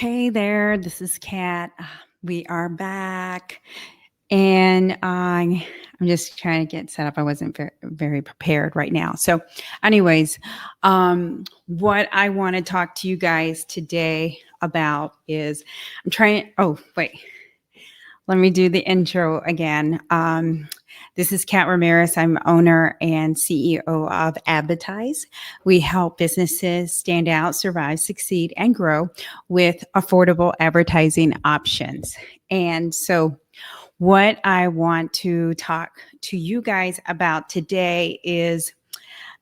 Hey there, this is Kat. We are back, and I'm just trying to get set up. I wasn't very prepared right now. So, anyways, what I want to talk to you guys today about is I'm trying. Oh, wait. Let me do the intro again. This is Kat Ramirez. I'm owner and CEO of Advertise. We help businesses stand out, survive, succeed, and grow with affordable advertising options. And so, what I want to talk to you guys about today is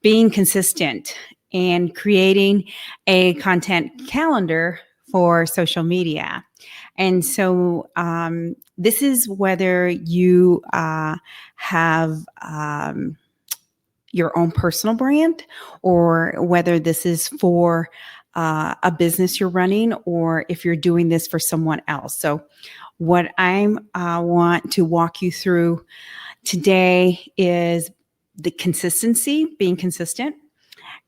being consistent and creating a content calendar for social media. And so this is whether you have your own personal brand or whether this is for a business you're running or if you're doing this for someone else. So what I want to walk you through today is the consistency, being consistent,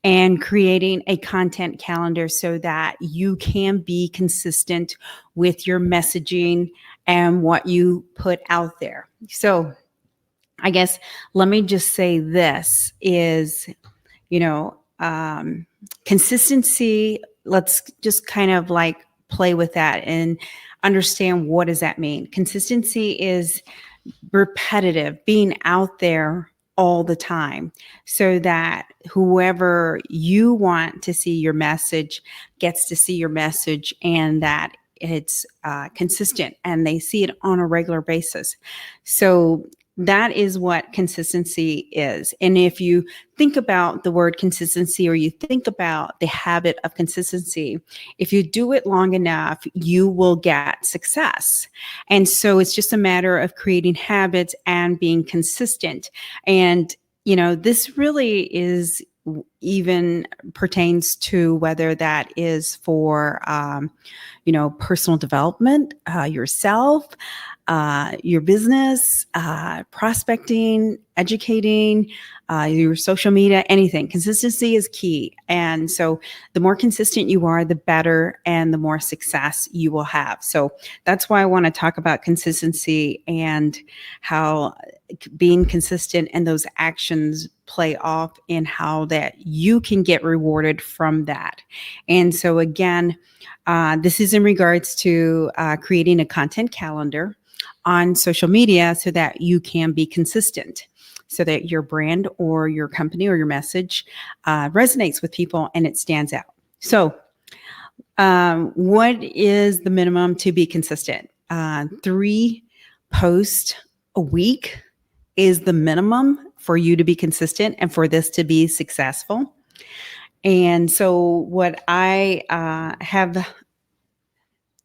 and creating a content calendar so that you can be consistent with your messaging and what you put out there. So I guess let me just say this is, consistency. Let's just kind of like play with that and understand what does that mean. Consistency is repetitive, being out there all the time so that whoever you want to see your message gets to see your message and that it's consistent and they see it on a regular basis. So that is what consistency is. And if you think about the word consistency or you think about the habit of consistency, if you do it long enough, you will get success. And so it's just a matter of creating habits and being consistent. And, this really is even pertains to whether that is for, personal development, yourself, your business, prospecting, educating, your social media, anything. Consistency is key. And so the more consistent you are, the better and the more success you will have. So that's why I want to talk about consistency and how being consistent and those actions play off in how that you can get rewarded from that. And so again, this is in regards to creating a content calendar on social media so that you can be consistent, so that your brand or your company or your message resonates with people and it stands out. So what is the minimum to be consistent? 3 posts a week is the minimum for you to be consistent and for this to be successful. And so what I have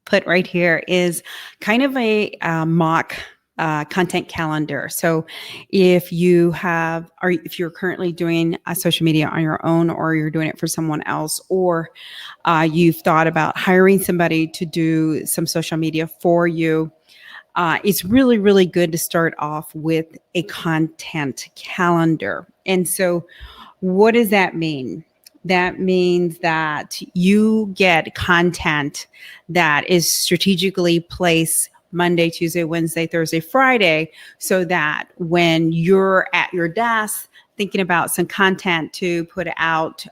put right here is kind of a mock content calendar. So if you have, or if you're currently doing a social media on your own, or you're doing it for someone else, or you've thought about hiring somebody to do some social media for you, it's really, really good to start off with a content calendar. And so what does that mean? That means that you get content that is strategically placed Monday, Tuesday, Wednesday, Thursday, Friday, so that when you're at your desk thinking about some content to put out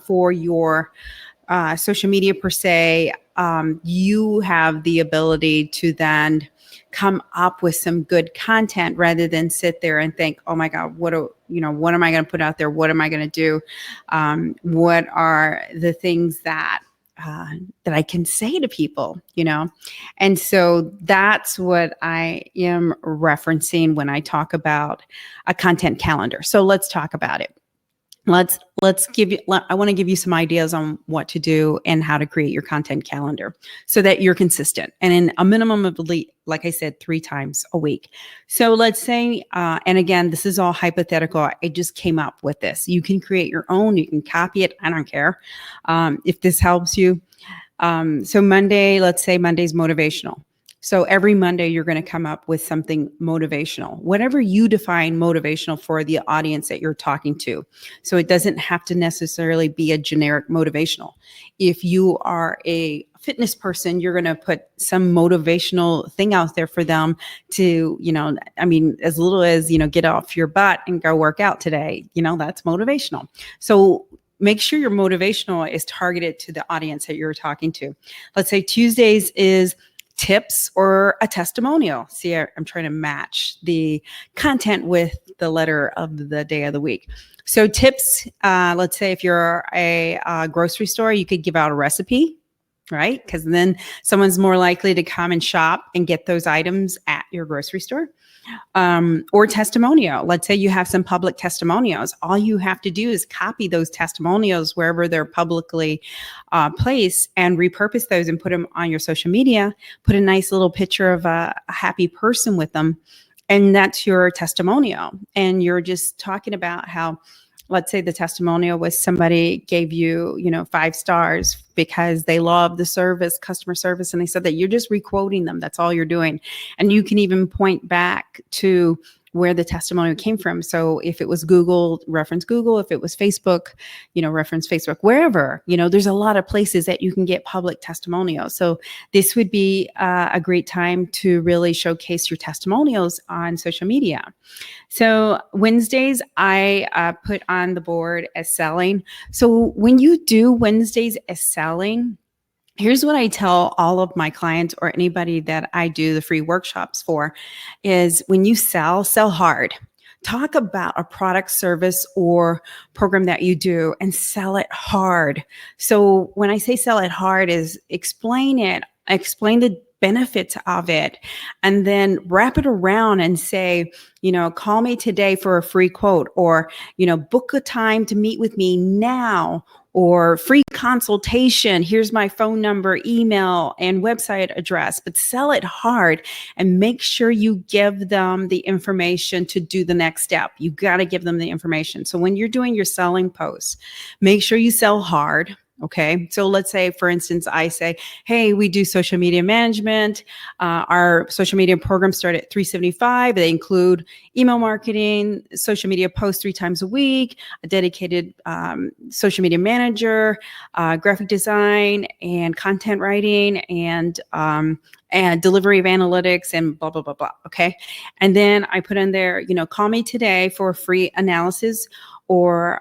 for your social media per se, you have the ability to then come up with some good content rather than sit there and think, oh my God, what am I going to put out there? What am I going to do? What are the things that I can say to people, And so that's what I am referencing when I talk about a content calendar. So let's talk about it. Let's give you, I want to give you some ideas on what to do and how to create your content calendar so that you're consistent and in a minimum of, like I said, 3 times a week. So let's say, and again, this is all hypothetical. I just came up with this. You can create your own, you can copy it. I don't care if this helps you. So Monday, let's say Monday's motivational. So every Monday, you're going to come up with something motivational, whatever you define motivational for the audience that you're talking to. So it doesn't have to necessarily be a generic motivational. If you are a fitness person, you're going to put some motivational thing out there for them to, as little as, get off your butt and go work out today. That's motivational. So make sure your motivational is targeted to the audience that you're talking to. Let's say Tuesdays is tips or a testimonial. See, I'm trying to match the content with the letter of the day of the week. So tips, let's say if you're a grocery store, you could give out a recipe, right? Because then someone's more likely to come and shop and get those items at your grocery store. Or testimonial. Let's say you have some public testimonials. All you have to do is copy those testimonials wherever they're publicly placed and repurpose those and put them on your social media. Put a nice little picture of a happy person with them. And that's your testimonial. And you're just talking about how, let's say the testimonial was somebody gave you, 5 stars because they love the service, customer service. And they said that you're just requoting them. That's all you're doing. And you can even point back to where the testimonial came from. So if it was Google, reference Google. If it was Facebook, reference Facebook, wherever, there's a lot of places that you can get public testimonials. So this would be a great time to really showcase your testimonials on social media. So Wednesdays, I put on the board as selling. So when you do Wednesdays as selling, here's what I tell all of my clients or anybody that I do the free workshops for is when you sell hard. Talk about a product, service, or program that you do and sell it hard. So when I say sell it hard is explain the benefits of it, and then wrap it around and say, call me today for a free quote, or, book a time to meet with me now, or free consultation. Here's my phone number, email, and website address. But sell it hard and make sure you give them the information to do the next step. You got to give them the information. So when you're doing your selling posts, make sure you sell hard. Okay. So let's say, for instance, I say, hey, we do social media management. Our social media programs start at $375. They include email marketing, social media posts 3 times a week, a dedicated social media manager, graphic design and content writing, and delivery of analytics, and blah, blah, blah, blah. Okay. And then I put in there, call me today for a free analysis, or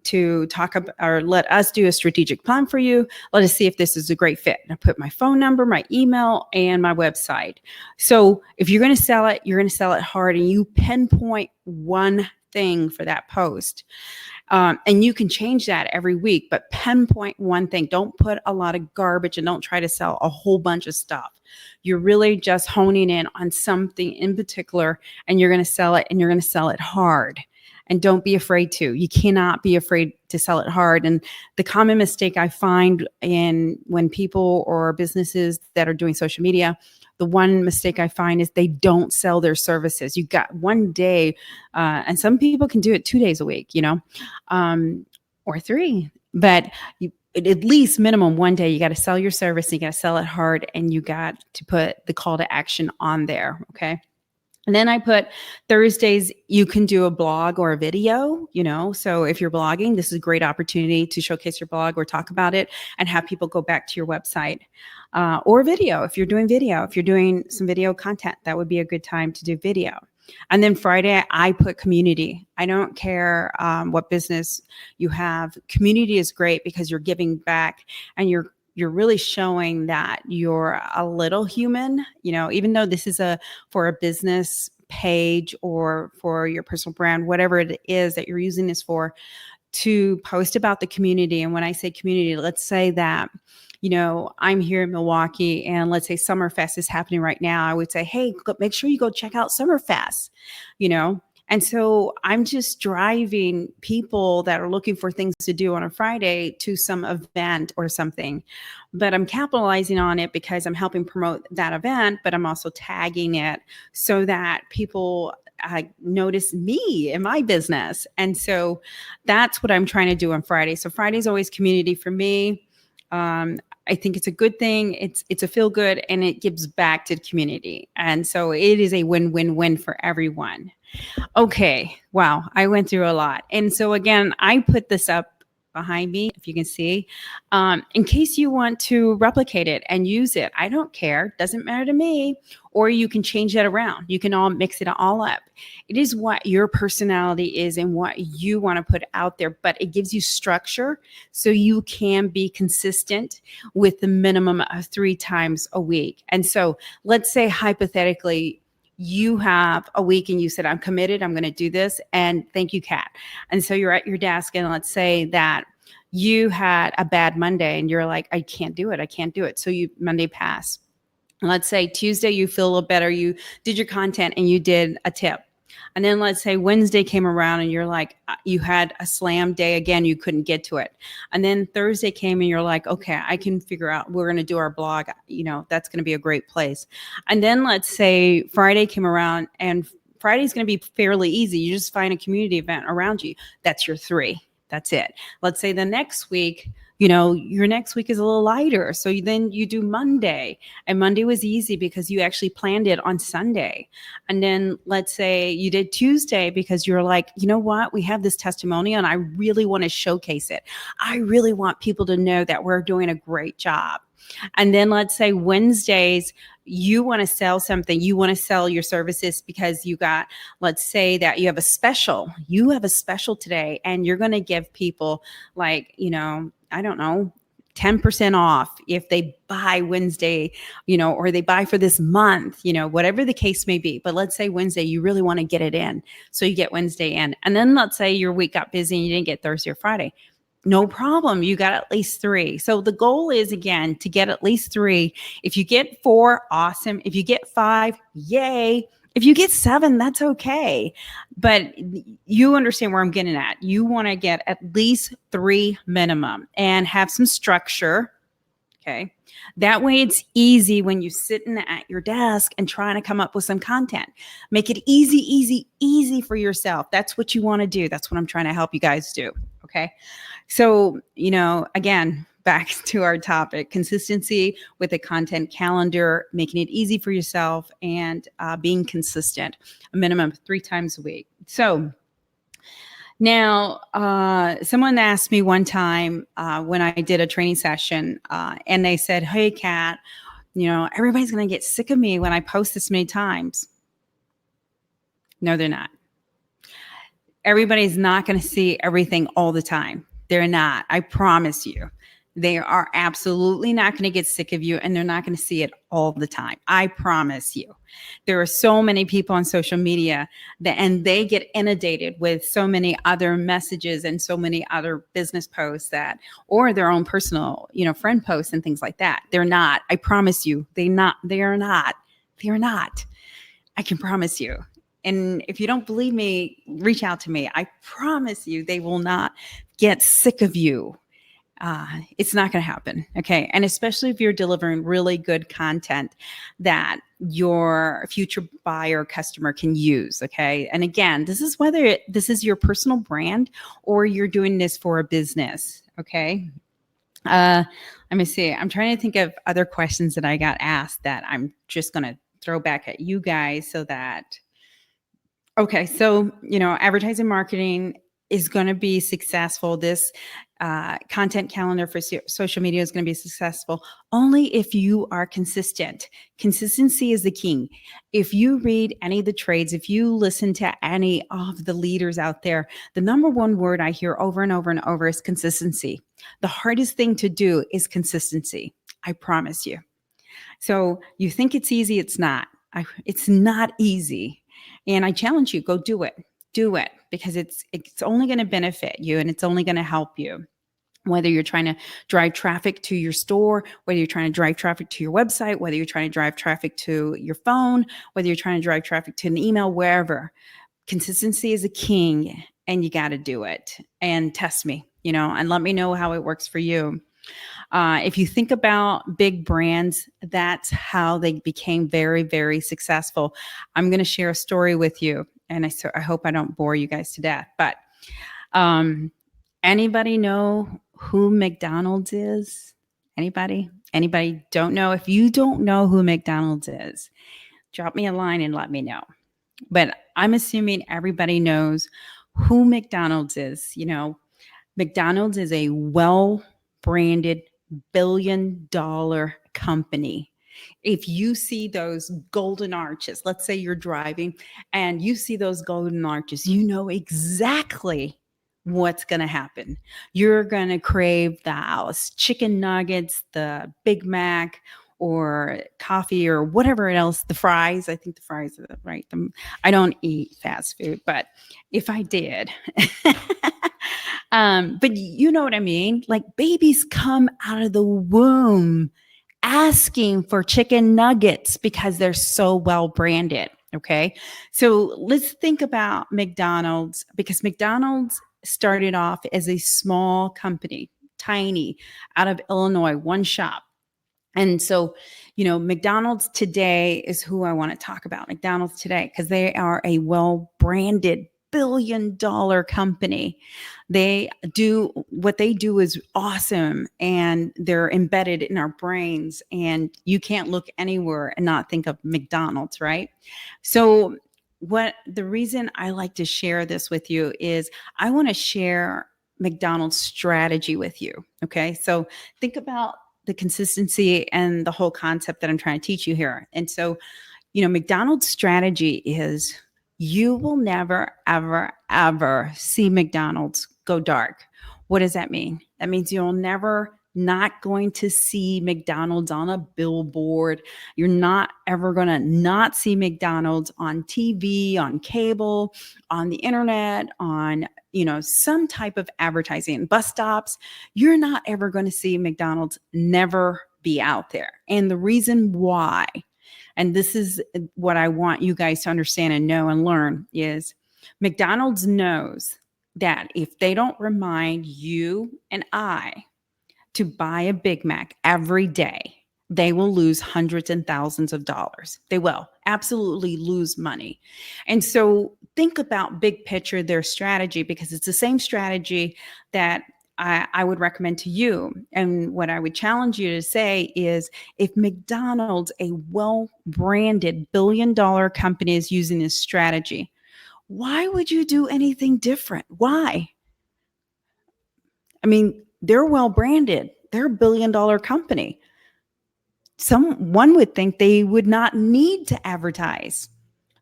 to talk about, or let us do a strategic plan for you. Let us see if this is a great fit. And I put my phone number, my email, and my website. So if you're going to sell it, you're going to sell it hard, and you pinpoint one thing for that post. And you can change that every week, but pinpoint one thing. Don't put a lot of garbage, and don't try to sell a whole bunch of stuff. You're really just honing in on something in particular, and you're going to sell it, and you're going to sell it hard. And don't be afraid to. You cannot be afraid to sell it hard. And the common mistake I find when people or businesses that are doing social media, the one mistake I find is they don't sell their services. You got one day, and some people can do it 2 days a week, or 3. But at least minimum one day, you got to sell your service, and you got to sell it hard, and you got to put the call to action on there. Okay. And then I put Thursdays, you can do a blog or a video, so if you're blogging, this is a great opportunity to showcase your blog or talk about it and have people go back to your website, or video. If you're doing some video content, that would be a good time to do video. And then Friday, I put community. I don't care what business you have. Community is great because you're giving back, and you're really showing that you're a little human, even though this is for a business page or for your personal brand, whatever it is that you're using this for, to post about the community. And when I say community, let's say that, I'm here in Milwaukee, and let's say Summerfest is happening right now. I would say, hey, make sure you go check out Summerfest, And so I'm just driving people that are looking for things to do on a Friday to some event or something. But I'm capitalizing on it because I'm helping promote that event, but I'm also tagging it so that people notice me and my business. And so that's what I'm trying to do on Friday. So Friday's always community for me. I think it's a good thing. It's a feel good, and it gives back to the community. And so it is a win-win-win for everyone. Okay. Wow. I went through a lot. And so again, I put this up behind me, if you can see, in case you want to replicate it and use it. I don't care. Doesn't matter to me. Or you can change that around. You can all mix it all up. It is what your personality is and what you want to put out there, but it gives you structure so you can be consistent with the minimum of 3 times a week. And so let's say hypothetically, you have a week and you said, I'm committed, I'm going to do this. And thank you, Kat. And so you're at your desk, and let's say that you had a bad Monday and you're like, I can't do it. I can't do it. So you Monday pass. Let's say Tuesday, you feel a little better. You did your content and you did a tip. And then let's say Wednesday came around and you're like, you had a slam day again, you couldn't get to it. And then Thursday came and you're like, okay, I can figure out, we're going to do our blog. That's going to be a great place. And then let's say Friday came around, and Friday's going to be fairly easy. You just find a community event around you. That's your 3. That's it. Let's say the next week, your next week is a little lighter. So then you do Monday, and Monday was easy because you actually planned it on Sunday. And then let's say you did Tuesday because you're like, you know what? We have this testimonial and I really want to showcase it. I really want people to know that we're doing a great job. And then let's say Wednesdays, you want to sell something. You want to sell your services because let's say that you have a special. You have a special today, and you're going to give people like, I don't know, 10% off if they buy Wednesday, or they buy for this month, whatever the case may be. But let's say Wednesday, you really want to get it in. So you get Wednesday in. And then let's say your week got busy and you didn't get Thursday or Friday. No problem. You got at least 3. So the goal is, again, to get at least 3. If you get 4, awesome. If you get 5, yay. If you get 7, that's okay. But you understand where I'm getting at. You want to get at least 3 minimum and have some structure. Okay. That way it's easy when you're sitting at your desk and trying to come up with some content. Make it easy for yourself. That's what you want to do. That's what I'm trying to help you guys do. Okay. So, again, back to our topic, consistency with a content calendar, making it easy for yourself, and being consistent, a minimum of 3 times a week. So now, someone asked me one time when I did a training session, and they said, hey, Kat, everybody's going to get sick of me when I post this many times. No, they're not. Everybody's not going to see everything all the time. They're not. I promise you. They are absolutely not going to get sick of you, and they're not going to see it all the time. I promise you. There are so many people on social media and they get inundated with so many other messages and so many other business posts or their own personal, friend posts and things like that. They're not. I promise you. They are not. I can promise you. And if you don't believe me, reach out to me. I promise you they will not get sick of you. It's not going to happen. Okay. And especially if you're delivering really good content that your future buyer customer can use. Okay. And again, this is whether this is your personal brand or you're doing this for a business. Okay. Let me see. I'm trying to think of other questions that I got asked that I'm just going to throw back at you guys okay. So, advertising marketing is going to be successful. This content calendar for social media is going to be successful only if you are consistent. Consistency is the king. If you read any of the trades, if you listen to any of the leaders out there, the number one word I hear over and over and over is consistency. The hardest thing to do is consistency. I promise you. So you think it's easy. It's not. It's not easy. And I challenge you, go do it. Do it, because it's only going to benefit you and it's only going to help you. Whether you're trying to drive traffic to your store, whether you're trying to drive traffic to your website, whether you're trying to drive traffic to your phone, whether you're trying to drive traffic to an email, wherever. Consistency is a king, and you got to do it. And test me, and let me know how it works for you. If you think about big brands, that's how they became very, very successful. I'm going to share a story with you, and I hope I don't bore you guys to death. But anybody know who McDonald's is? Anybody don't know? If you don't know who McDonald's is, drop me a line and let me know. But I'm assuming everybody knows who McDonald's is. McDonald's is a well branded $1 billion company. If you see those golden arches, let's say you're driving and you see those golden arches, you know exactly what's going to happen. You're going to crave those chicken nuggets, the Big Mac, or coffee, or whatever else, the fries. I think the fries are right. I don't eat fast food, but if I did, but you know what I mean? Like, babies come out of the womb asking for chicken nuggets because they're so well branded. Okay. So let's think about McDonald's, because McDonald's started off as a small company, tiny, out of Illinois, one shop. And so, McDonald's today is who I want to talk about. McDonald's today, because they are a well branded $1 billion company. They do what they do is awesome, and they're embedded in our brains. And you can't look anywhere and not think of McDonald's, right? So, what the reason I like to share this with you is I want to share McDonald's strategy with you. Okay. So, think about the consistency and the whole concept that I'm trying to teach you here. And so, McDonald's strategy is you will never, ever, ever see McDonald's go dark. What does that mean? That means you'll never not going to see McDonald's on a billboard. You're not ever going to not see McDonald's on TV, on cable, on the internet, on some type of advertising, bus stops. You're not ever going to see McDonald's never be out there. And the reason why, and this is what I want you guys to understand and know and learn, is McDonald's knows that if they don't remind you and I to buy a Big Mac every day, they will lose hundreds and thousands of dollars. They will absolutely lose money. And so think about big picture, their strategy, because it's the same strategy that I would recommend to you. And what I would challenge you to say is, if McDonald's, a well-branded $1 billion company, is using this strategy, why would you do anything different? Why? I mean, they're well branded. They're a $1 billion company. One would think they would not need to advertise,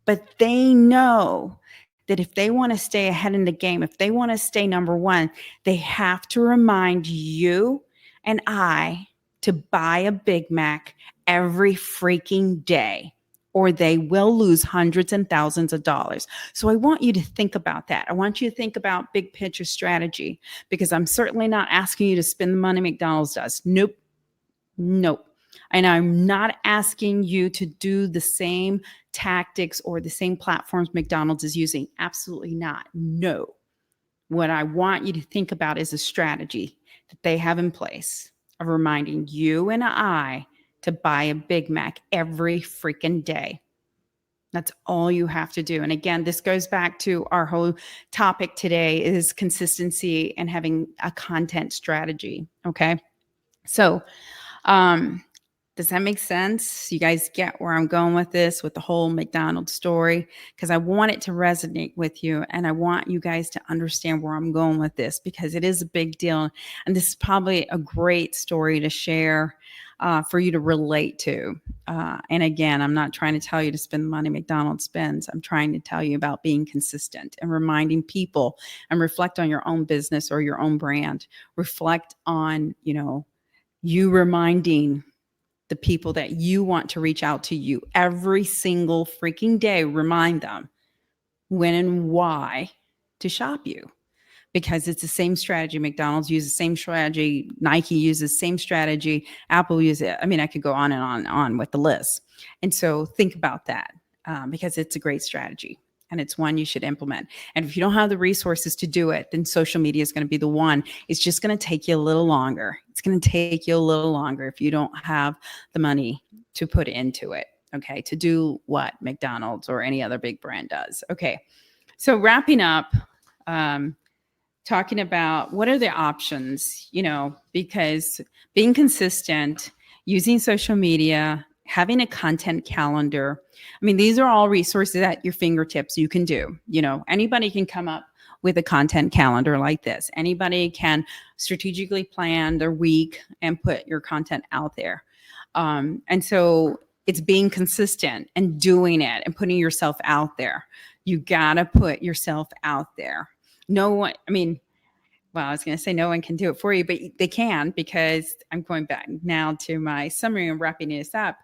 but they know that if they want to stay ahead in the game, if they want to stay number one, they have to remind you and I to buy a Big Mac every freaking day, or they will lose hundreds and thousands of dollars. So I want you to think about that. I want you to think about big picture strategy, because I'm certainly not asking you to spend the money McDonald's does. Nope. And I'm not asking you to do the same tactics or the same platforms McDonald's is using. Absolutely not. No. What I want you to think about is a strategy that they have in place of reminding you and I to buy a Big Mac every freaking day. That's all you have to do. And again, this goes back to our whole topic today, is consistency and having a content strategy. Okay. So, does that make sense? You guys get where I'm going with this, with the whole McDonald's story? Because I want it to resonate with you, and I want you guys to understand where I'm going with this, because it is a big deal. And this is probably a great story to share for you to relate to. And again, I'm not trying to tell you to spend the money McDonald's spends. I'm trying to tell you about being consistent and reminding people, and reflect on your own business or your own brand. Reflect on, you reminding the people that you want to reach out to you every single freaking day. Remind them when and why to shop you, because it's the same strategy. McDonald's uses the same strategy. Nike uses the same strategy. Apple uses it. I mean, I could go on and on with the list. And so think about that, because it's a great strategy. And it's one you should implement. And if you don't have the resources to do it, then social media is going to be the one. It's just going to take you a little longer. It's going to take you a little longer if you don't have the money to put into it. Okay. To do what McDonald's or any other big brand does. Okay. So wrapping up, talking about what are the options, because being consistent, using social media, having a content calendar. I mean, these are all resources at your fingertips you can do. Anybody can come up with a content calendar like this. Anybody can strategically plan their week and put your content out there. And so it's being consistent and doing it and putting yourself out there. You got to put yourself out there. No one, I mean, well, I was going to say no one can do it for you, but they can, because I'm going back now to my summary and wrapping this up.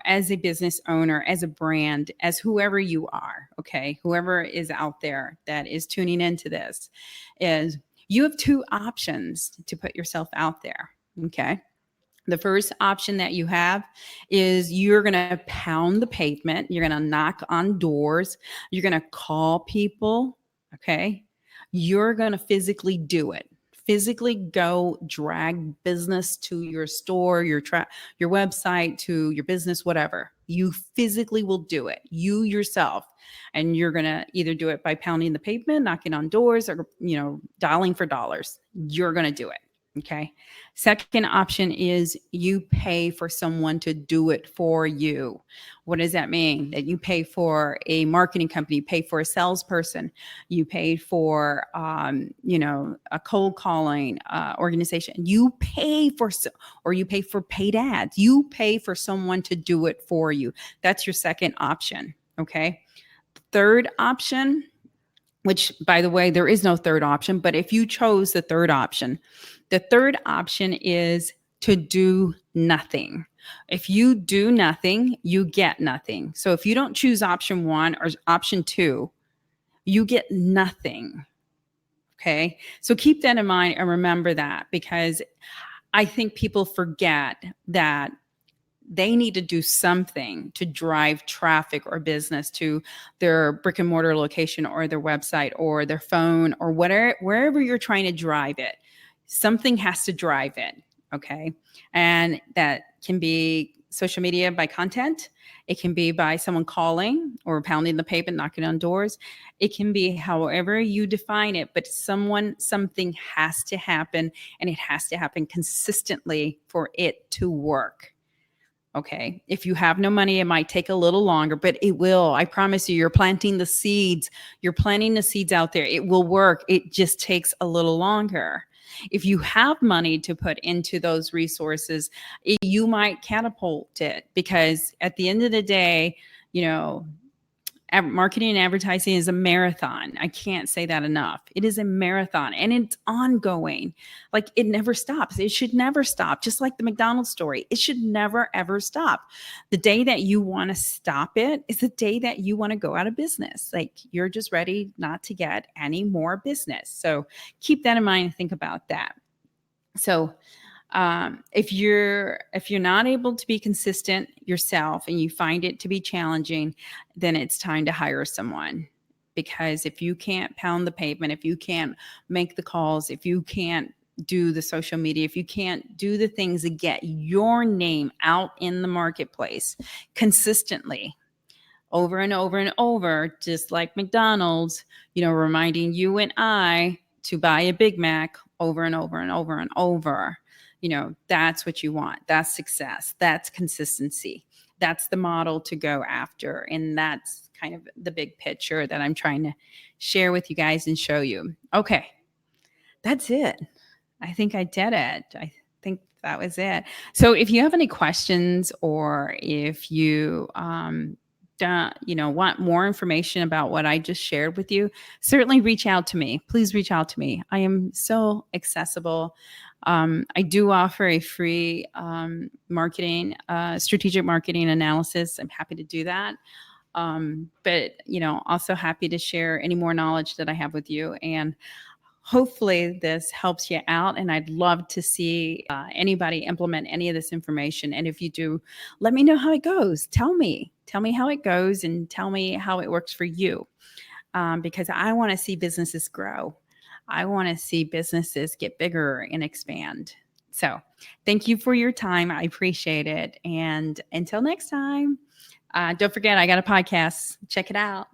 As a business owner, as a brand, as whoever you are, okay, whoever is out there that is tuning into this, is you have two options to put yourself out there, okay? The first option that you have is you're going to pound the pavement. You're going to knock on doors. You're going to call people. Okay. You're going to physically do it. Physically go drag business to your store, your website, to your business, whatever. You physically will do it, you yourself. And you're going to either do it by pounding the pavement, knocking on doors, or, dialing for dollars. You're going to do it. Okay. Second option is you pay for someone to do it for you. What does that mean? That you pay for a marketing company, you pay for a salesperson, you pay for, a cold calling organization. You pay for, or you pay for paid ads. You pay for someone to do it for you. That's your second option. Okay. Third option, which, by the way, there is no third option, but if you chose the third option is to do nothing. If you do nothing, you get nothing. So if you don't choose option 1 or option 2, you get nothing. Okay. So keep that in mind and remember that, because I think people forget that they need to do something to drive traffic or business to their brick and mortar location or their website or their phone or wherever you're trying to drive it. Something has to drive it. Okay. And that can be social media by content. It can be by someone calling or pounding the pavement, knocking on doors. It can be however you define it, but something has to happen, and it has to happen consistently for it to work. Okay. If you have no money, it might take a little longer, but it will. I promise you, you're planting the seeds. You're planting the seeds out there. It will work. It just takes a little longer. If you have money to put into those resources, you might catapult it, because at the end of the day, marketing and advertising is a marathon. I can't say that enough. It is a marathon, and it's ongoing. Like, it never stops. It should never stop. Just like the McDonald's story, it should never, ever stop. The day that you want to stop it is the day that you want to go out of business. Like, you're just ready not to get any more business. So keep that in mind and think about that. So if you're not able to be consistent yourself and you find it to be challenging, then it's time to hire someone. Because if you can't pound the pavement, if you can't make the calls, if you can't do the social media, if you can't do the things that get your name out in the marketplace consistently, over and over and over, just like McDonald's, reminding you and I to buy a Big Mac over and over and over and over. That's what you want. That's success. That's consistency. That's the model to go after. And that's kind of the big picture that I'm trying to share with you guys and show you. Okay. That's it. I think I did it. I think that was it. So if you have any questions, or if you, want more information about what I just shared with you, certainly reach out to me. Please reach out to me. I am so accessible. I do offer a free strategic marketing analysis. I'm happy to do that. But also happy to share any more knowledge that I have with you. And hopefully this helps you out. And I'd love to see anybody implement any of this information. And if you do, let me know how it goes. Tell me how it goes, and tell me how it works for you. Because I want to see businesses grow. I want to see businesses get bigger and expand. So thank you for your time. I appreciate it. And until next time, don't forget, I got a podcast. Check it out.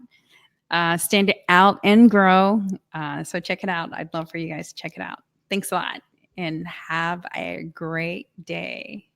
stand out and grow. So check it out. I'd love for you guys to check it out. Thanks a lot and have a great day.